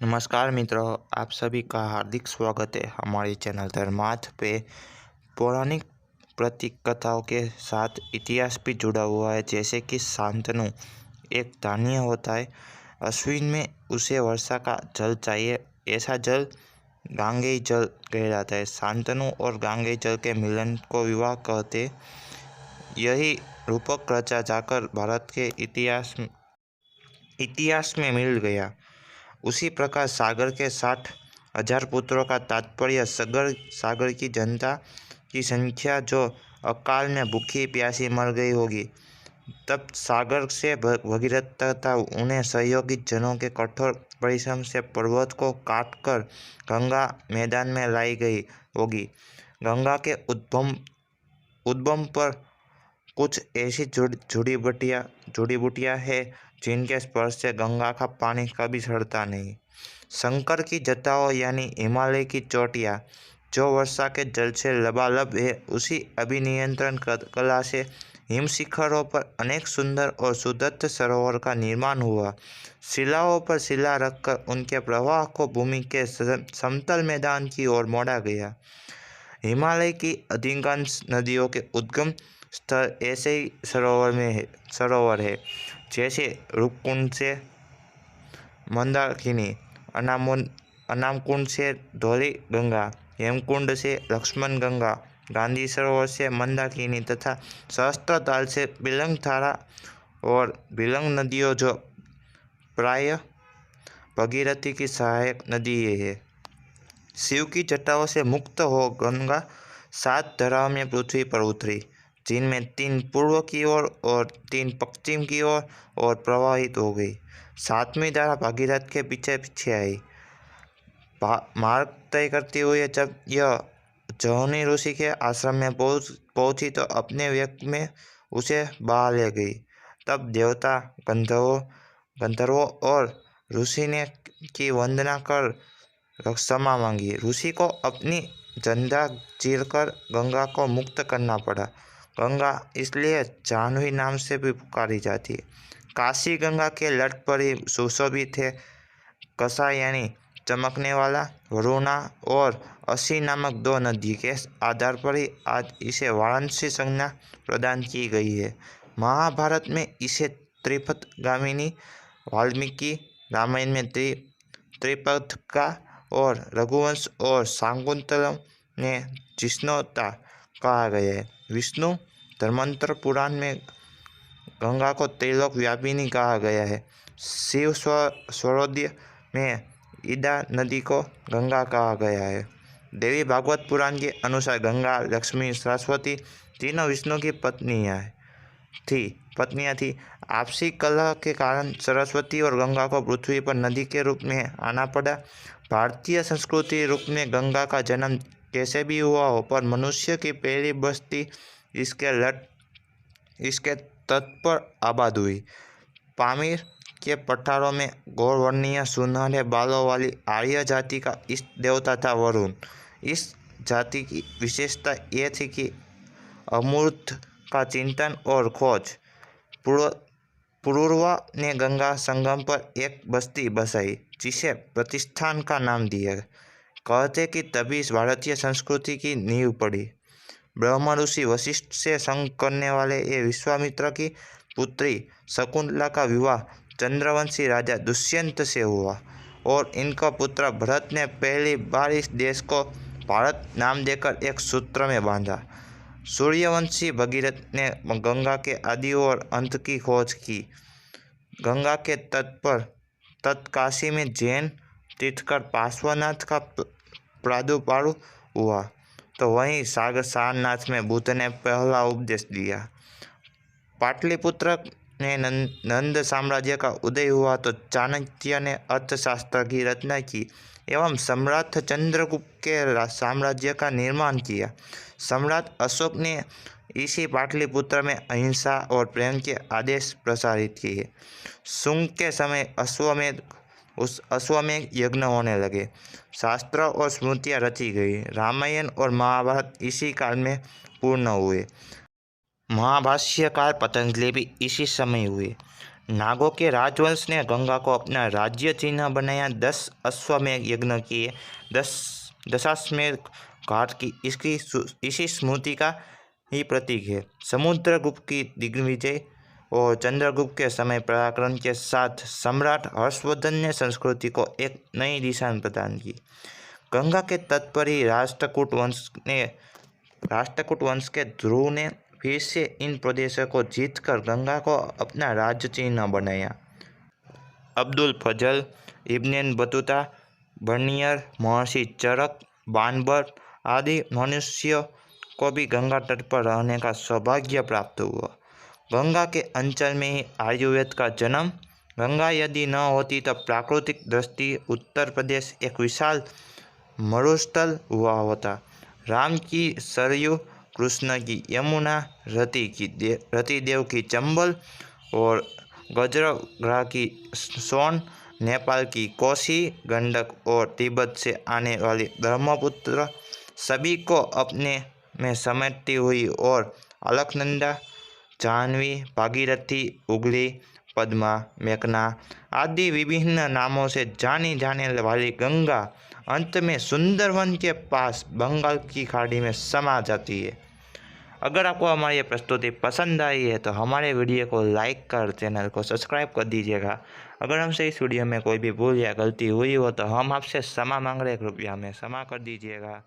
नमस्कार मित्रों, आप सभी का हार्दिक स्वागत है हमारी चैनल धर्मार्थ पे। पौराणिक प्रतीक कथाओं के साथ इतिहास भी जुड़ा हुआ है। जैसे कि शांतनु एक धान्य होता है, अश्विन में उसे वर्षा का जल चाहिए। ऐसा जल गांगेय जल कहलाता है। शांतनु और गांगेय जल के मिलन को विवाह कहते। यही रूपक रचा जाकर भारत के इतिहास में मिल गया। उसी प्रकार सागर के 60,000 पुत्रों का तात्पर्य सागर की जनता की संख्या जो अकाल में भूखी प्यासी मर गई होगी। तब सागर से भगीरथ तथा उन्हें सहयोगी जनों के कठोर परिश्रम से पर्वत को काटकर गंगा मैदान में लाई गई होगी। गंगा के उद्गम पर कुछ ऐसी जड़ी बूटियाँ हैं जिनके स्पर्श से गंगा का पानी कभी सड़ता नहीं। शंकर की जटाओं यानी हिमालय की चोटियाँ जो वर्षा के जल से लबालब है, उसी अभिनियंत्रण कला से हिम शिखरों पर अनेक सुंदर और सुदृढ़ सरोवर का निर्माण हुआ। शिलाओं पर शिला रखकर उनके प्रवाह को भूमि के समतल मैदान की ओर मोड़ा गया। हिमालय की अधिकांश नदियों के उद्गम स्थल ऐसे ही सरोवर है, जैसे रूपकुंड से मंदाकिनी, अनामकुंड से धौली गंगा, हेमकुंड से लक्ष्मण गंगा, गांधी सरोवर से मंदाकिनी तथा सहस्त्रताल से बिलंग धारा और बिलंग नदियों जो प्राय भगीरथी की सहायक नदी है। शिव की जटाओं से मुक्त हो गंगा 7 धाराओं में पृथ्वी पर उतरी, जिनमें 3 पूर्व की ओर और 3 पश्चिम की ओर और प्रवाहित हो गई। 7वीं धारा भागीरथ के पीछे पीछे आई। मार्ग तय करते हुए जब यह जौहनी ऋषि के आश्रम में पहुंची तो अपने व्यक में उसे बहा ले गई। तब देवता गंधर्वों और ऋषि ने की वंदना कर क्षमा मांगी। ऋषि को अपनी जंधा चीरकर गंगा को मुक्त करना पड़ा। गंगा इसलिए जाह्नवी नाम से भी पुकारी जाती है। काशी गंगा के लट पर ही सुशोभित है। कसा यानी चमकने वाला, वरुणा और असी नामक 2 नदी के आधार पर ही आज इसे वाराणसी संज्ञा प्रदान की गई है। महाभारत में इसे त्रिपथगामिनी, वाल्मीकि रामायण में त्रिपथका और रघुवंश और शाकुंतलम में जिष्णुता कहा गया है। विष्णु धर्मांतर पुराण में गंगा को त्रिलोक व्यापिनी कहा गया है। शिव स्वरोद्य में ईदा नदी को गंगा कहा गया है। देवी भागवत पुराण के अनुसार गंगा, लक्ष्मी, सरस्वती तीनों विष्णु की पत्नियां थी। आपसी कलह के कारण सरस्वती और गंगा को पृथ्वी पर नदी के रूप में आना पड़ा। भारतीय संस्कृति रूप में गंगा का जन्म कैसे भी हुआ हो, पर मनुष्य की पहली बस्ती इसके तट पर आबाद हुई। पामीर के पठारों में गौरवर्णीय सुनहरे बालों वाली आर्य जाति का इष्ट देवता था वरुण। इस जाति की विशेषता यह थी कि अमूर्त का चिंतन और खोज। पुरूरवा ने गंगा संगम पर एक बस्ती बसाई, जिसे प्रतिष्ठान का नाम दिया। कहते कि तभी भारतीय संस्कृति की नींव पड़ी। ब्रह्म ऋषि वशिष्ठ से संग करने वाले ये विश्वामित्र की पुत्री शकुंतला का विवाह चंद्रवंशी राजा दुष्यंत से हुआ और इनका पुत्र भरत ने पहली बार इस देश को भारत नाम देकर एक सूत्र में बांधा। सूर्यवंशी भगीरथ ने गंगा के आदि और अंत की खोज की। गंगा के तट काशी में जैन तीर्थकर पार्श्वनाथ का प्रादुर्भाव हुआ, तो वहीं सागर सारनाथ में बुद्ध ने पहला उपदेश दिया। पाटलिपुत्र में नंद साम्राज्य का उदय हुआ तो चाणक्य ने अर्थशास्त्र की रचना की एवं सम्राट चंद्रगुप्त के साम्राज्य का निर्माण किया। सम्राट अशोक ने इसी पाटलिपुत्र में अहिंसा और प्रेम के आदेश प्रसारित किए। शुंग के समय अश्वमेध यज्ञ होने लगे। शास्त्र और स्मृतियाँ रची गई। रामायण और महाभारत इसी काल में पूर्ण हुए। महाभाष्यकार पतंजलि भी इसी समय हुए। नागों के राजवंश ने गंगा को अपना राज्य चिन्ह बनाया। 10 अश्वमेध यज्ञ किए। 10 घाट की इसी स्मृति का ही प्रतीक है। समुद्रगुप्त की दिग्विजय और चंद्रगुप्त के समय पराक्रम के साथ सम्राट हर्षवर्धन ने संस्कृति को एक नई दिशा प्रदान की। गंगा के तट पर ही राष्ट्रकूट वंश के ध्रुव ने फिर से इन प्रदेशों को जीतकर गंगा को अपना राज्य चिन्ह बनाया। अब्दुल फजल, इब्न बतूता, बर्नियर, महर्षि चरक, बानबर आदि मनुष्यों को भी गंगा तट पर रहने का सौभाग्य प्राप्त हुआ। गंगा के अंचल में ही आयुर्वेद का जन्म। गंगा यदि न होती तो प्राकृतिक दृष्टि उत्तर प्रदेश एक विशाल मरुस्थल हुआ होता। राम की सरयू, कृष्ण की यमुना, रतिदेव की चंबल और गजराग्रह की सोन, नेपाल की कोसी, गंडक और तिब्बत से आने वाली ब्रह्मपुत्र सभी को अपने में समेटती हुई और अलकनंदा, जाह्नवी, भागीरथी, हुगली, पद्मा, मेघना आदि विभिन्न नामों से जानी जाने वाली गंगा अंत में सुंदरवन के पास बंगाल की खाड़ी में समा जाती है। अगर आपको हमारी ये प्रस्तुति पसंद आई है तो हमारे वीडियो को लाइक कर चैनल को सब्सक्राइब कर दीजिएगा। अगर हमसे इस वीडियो में कोई भी भूल या गलती हुई हो तो हम आपसे क्षमा मांग रहे, कृपया हमें क्षमा कर दीजिएगा।